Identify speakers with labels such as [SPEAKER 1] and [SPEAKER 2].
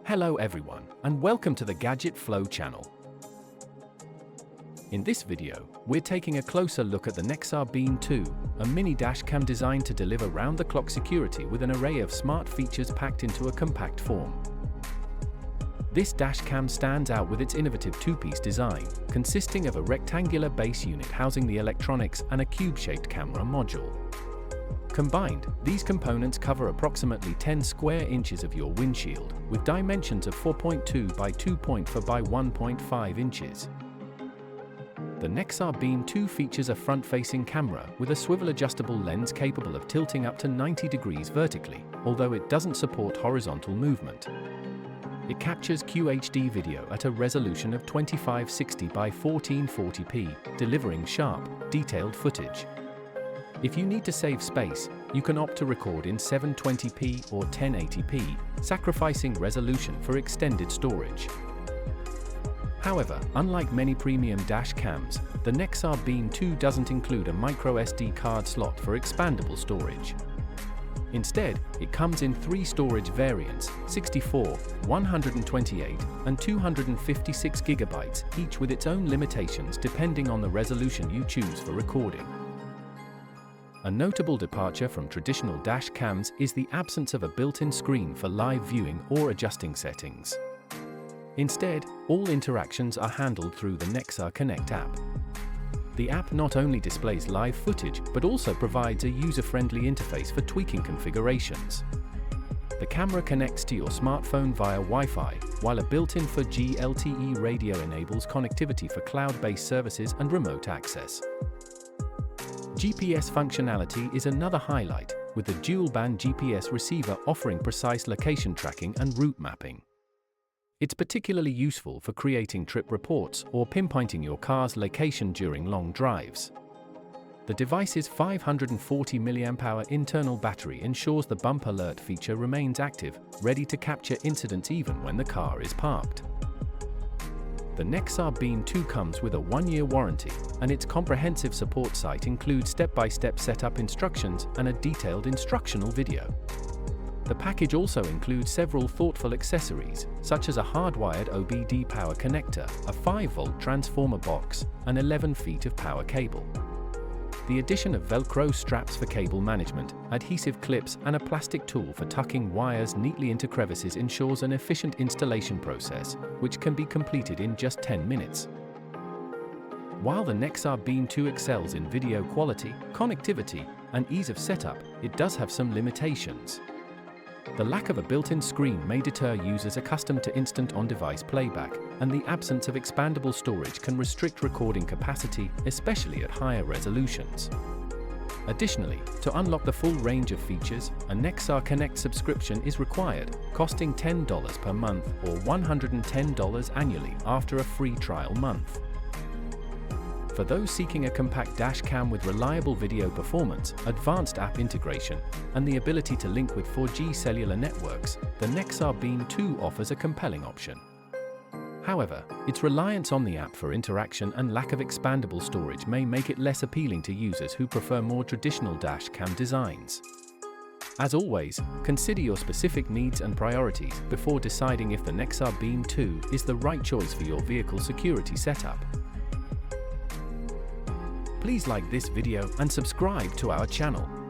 [SPEAKER 1] Hello everyone, and welcome to the Gadget Flow channel. In this video, we're taking a closer look at the Nexar Beam2, a mini dashcam designed to deliver round-the-clock security with an array of smart features packed into a compact form. This dashcam stands out with its innovative two-piece design, consisting of a rectangular base unit housing the electronics and a cube-shaped camera module. Combined, these components cover approximately 10 square inches of your windshield, with dimensions of 4.2 by 2.4 by 1.5 inches. The Nexar Beam2 features a front-facing camera with a swivel-adjustable lens capable of tilting up to 90 degrees vertically, although it doesn't support horizontal movement. It captures QHD video at a resolution of 2560 by 1440p, delivering sharp, detailed footage. If you need to save space, you can opt to record in 720p or 1080p, sacrificing resolution for extended storage. However, unlike many premium dash cams, the Nexar Beam2 doesn't include a microSD card slot for expandable storage. Instead, it comes in three storage variants, 64, 128, and 256 GB, each with its own limitations depending on the resolution you choose for recording. A notable departure from traditional dash cams is the absence of a built-in screen for live viewing or adjusting settings. Instead, all interactions are handled through the Nexar Connect app. The app not only displays live footage, but also provides a user-friendly interface for tweaking configurations. The camera connects to your smartphone via Wi-Fi, while a built-in 4G LTE radio enables connectivity for cloud-based services and remote access. GPS functionality is another highlight, with the dual-band GPS receiver offering precise location tracking and route mapping. It's particularly useful for creating trip reports or pinpointing your car's location during long drives. The device's 540 mAh internal battery ensures the bump alert feature remains active, ready to capture incidents even when the car is parked. The Nexar Beam2 comes with a 1-year warranty, and its comprehensive support site includes step-by-step setup instructions and a detailed instructional video. The package also includes several thoughtful accessories, such as a hardwired OBD power connector, a 5-volt transformer box, and 11 feet of power cable. The addition of Velcro straps for cable management, adhesive clips, and a plastic tool for tucking wires neatly into crevices ensures an efficient installation process, which can be completed in just 10 minutes. While the Nexar Beam2 excels in video quality, connectivity, and ease of setup, it does have some limitations. The lack of a built-in screen may deter users accustomed to instant on-device playback, and the absence of expandable storage can restrict recording capacity, especially at higher resolutions. Additionally, to unlock the full range of features, a Nexar Connect subscription is required, costing $10 per month or $110 annually after a free trial month. For those seeking a compact dashcam with reliable video performance, advanced app integration, and the ability to link with 4G cellular networks, the Nexar Beam2 offers a compelling option. However, its reliance on the app for interaction and lack of expandable storage may make it less appealing to users who prefer more traditional dashcam designs. As always, consider your specific needs and priorities before deciding if the Nexar Beam2 is the right choice for your vehicle security setup. Please like this video and subscribe to our channel.